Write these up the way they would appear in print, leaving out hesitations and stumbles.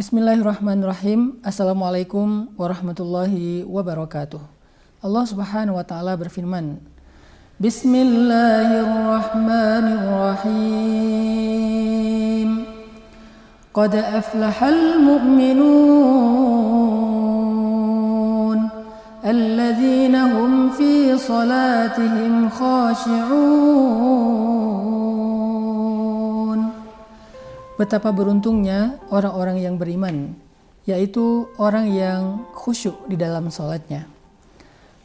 Bismillahirrahmanirrahim. Assalamualaikum warahmatullahi wabarakatuh. Allah Subhanahu wa taala berfirman, Bismillahirrahmanirrahim. Qad aflahal mu'minun alladzina hum fi salatihim khashi'un. Betapa beruntungnya orang-orang yang beriman, yaitu orang yang khusyuk di dalam sholatnya.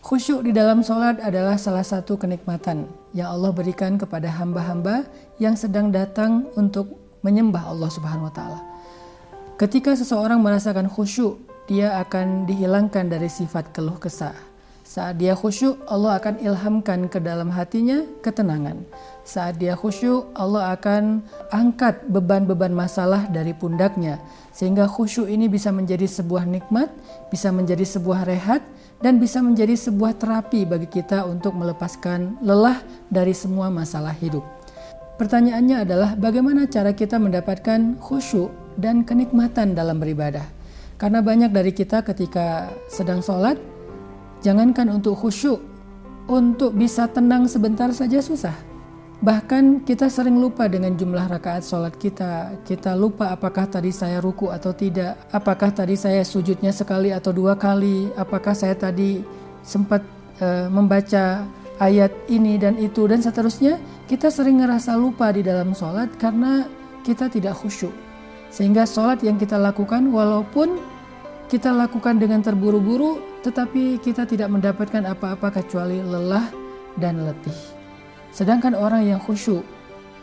Khusyuk di dalam sholat adalah salah satu kenikmatan yang Allah berikan kepada hamba-hamba yang sedang datang untuk menyembah Allah Subhanahu wa taala. Ketika seseorang merasakan khusyuk, dia akan dihilangkan dari sifat keluh kesah. Saat dia khusyuk, Allah akan ilhamkan ke dalam hatinya ketenangan. Saat dia khusyuk, Allah akan angkat beban-beban masalah dari pundaknya. Sehingga khusyuk ini bisa menjadi sebuah nikmat, bisa menjadi sebuah rehat, dan bisa menjadi sebuah terapi bagi kita untuk melepaskan lelah dari semua masalah hidup. Pertanyaannya adalah bagaimana cara kita mendapatkan khusyuk dan kenikmatan dalam beribadah? Karena banyak dari kita ketika sedang sholat, jangankan untuk khusyuk, untuk bisa tenang sebentar saja susah. Bahkan kita sering lupa dengan jumlah rakaat sholat kita. Kita lupa apakah tadi saya ruku atau tidak, apakah tadi saya sujudnya sekali atau dua kali, apakah saya tadi sempat membaca ayat ini dan itu dan seterusnya. Kita sering ngerasa lupa di dalam sholat karena kita tidak khusyuk. Sehingga sholat yang kita lakukan walaupun kita lakukan dengan terburu-buru, tetapi kita tidak mendapatkan apa-apa kecuali lelah dan letih. Sedangkan orang yang khusyuk,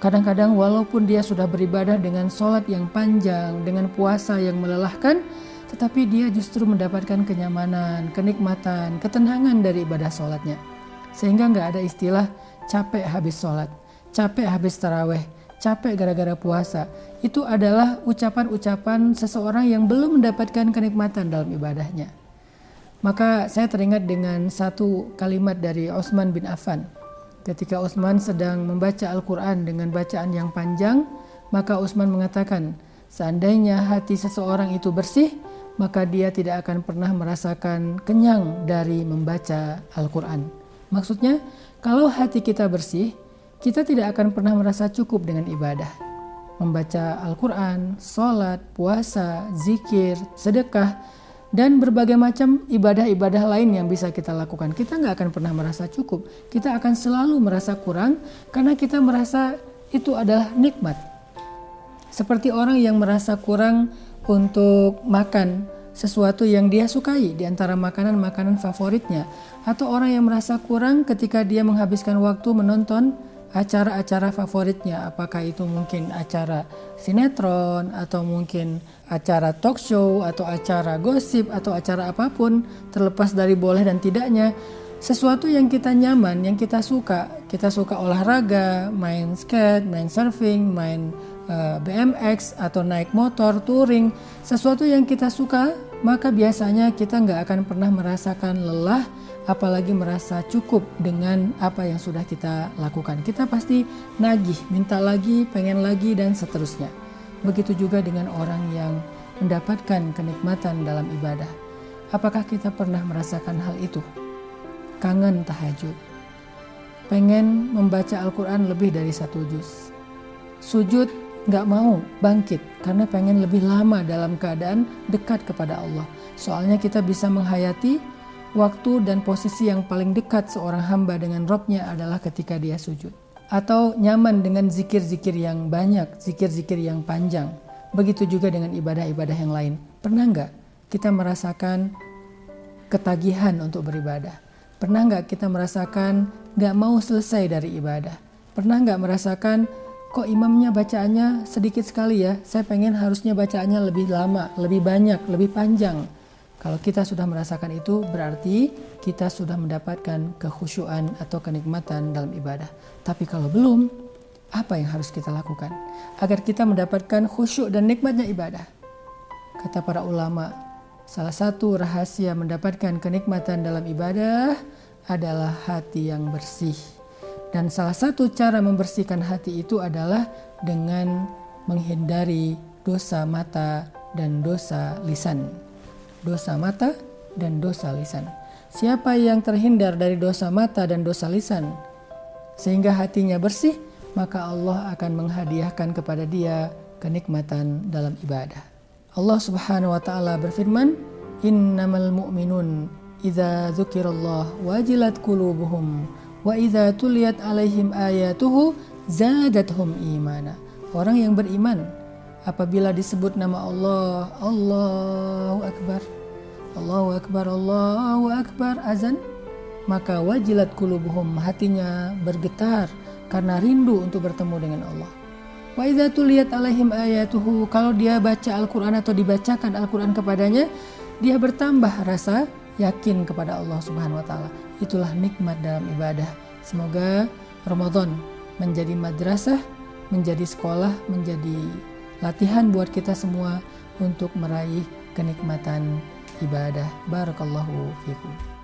kadang-kadang walaupun dia sudah beribadah dengan sholat yang panjang, dengan puasa yang melelahkan, tetapi dia justru mendapatkan kenyamanan, kenikmatan, ketenangan dari ibadah sholatnya. Sehingga gak ada istilah capek habis sholat, capek habis taraweh, capek gara-gara puasa. Itu adalah ucapan-ucapan seseorang yang belum mendapatkan kenikmatan dalam ibadahnya. Maka saya teringat dengan satu kalimat dari Utsman bin Affan. Ketika Utsman sedang membaca Al-Quran dengan bacaan yang panjang, maka Utsman mengatakan, seandainya hati seseorang itu bersih, maka dia tidak akan pernah merasakan kenyang dari membaca Al-Quran. Maksudnya, kalau hati kita bersih, kita tidak akan pernah merasa cukup dengan ibadah. Membaca Al-Quran, sholat, puasa, zikir, sedekah, dan berbagai macam ibadah-ibadah lain yang bisa kita lakukan. Kita nggak akan pernah merasa cukup. Kita akan selalu merasa kurang karena kita merasa itu adalah nikmat. Seperti orang yang merasa kurang untuk makan sesuatu yang dia sukai di antara makanan-makanan favoritnya. Atau orang yang merasa kurang ketika dia menghabiskan waktu menonton acara-acara favoritnya, apakah itu mungkin acara sinetron atau mungkin acara talk show atau acara gosip atau acara apapun, terlepas dari boleh dan tidaknya, sesuatu yang kita nyaman, yang kita suka olahraga, main skate, main surfing, main BMX atau naik motor, touring, sesuatu yang kita suka, maka biasanya kita nggak akan pernah merasakan lelah, apalagi merasa cukup dengan apa yang sudah kita lakukan. Kita pasti nagih, minta lagi, pengen lagi, dan seterusnya. Begitu juga dengan orang yang mendapatkan kenikmatan dalam ibadah. Apakah kita pernah merasakan hal itu? Kangen tahajud, pengen membaca Al-Quran lebih dari 1 juz. Sujud gak mau bangkit karena pengen lebih lama dalam keadaan dekat kepada Allah. Soalnya kita bisa menghayati waktu dan posisi yang paling dekat seorang hamba dengan Robnya adalah ketika dia sujud. Atau nyaman dengan zikir-zikir yang banyak, zikir-zikir yang panjang. Begitu juga dengan ibadah-ibadah yang lain. Pernah nggak kita merasakan ketagihan untuk beribadah? Pernah nggak kita merasakan nggak mau selesai dari ibadah? Pernah nggak merasakan kok imamnya bacaannya sedikit sekali ya? Saya pengen harusnya bacaannya lebih lama, lebih banyak, lebih panjang. Kalau kita sudah merasakan itu, berarti kita sudah mendapatkan kekhusyuan atau kenikmatan dalam ibadah. Tapi kalau belum, apa yang harus kita lakukan agar kita mendapatkan khusyuk dan nikmatnya ibadah? Kata para ulama, salah satu rahasia mendapatkan kenikmatan dalam ibadah adalah hati yang bersih. Dan salah satu cara membersihkan hati itu adalah dengan menghindari dosa mata, dan dosa lisan. Dosa mata dan dosa lisan. Siapa yang terhindar dari dosa mata dan dosa lisan sehingga hatinya bersih, maka Allah akan menghadiahkan kepada dia kenikmatan dalam ibadah. Allah Subhanahu wa taala berfirman, "Innamal mu'minun idza dzukirallah wajilat qulubuhum wa idza tuliyat alaihim ayatuhu zadatuhum imana." Orang yang beriman apabila disebut nama Allah, Allahu Akbar, Allahu Akbar, Allahu Akbar, azan, maka wajilat qulubuhum, hatinya bergetar karena rindu untuk bertemu dengan Allah. Wa idza tuliyat alaihim ayatuhu, kalau dia baca Al-Qur'an atau dibacakan Al-Qur'an kepadanya, dia bertambah rasa yakin kepada Allah Subhanahu wa taala. Itulah nikmat dalam ibadah. Semoga Ramadan menjadi madrasah, menjadi sekolah, menjadi latihan buat kita semua untuk meraih kenikmatan ibadah. Barakallahu fikum.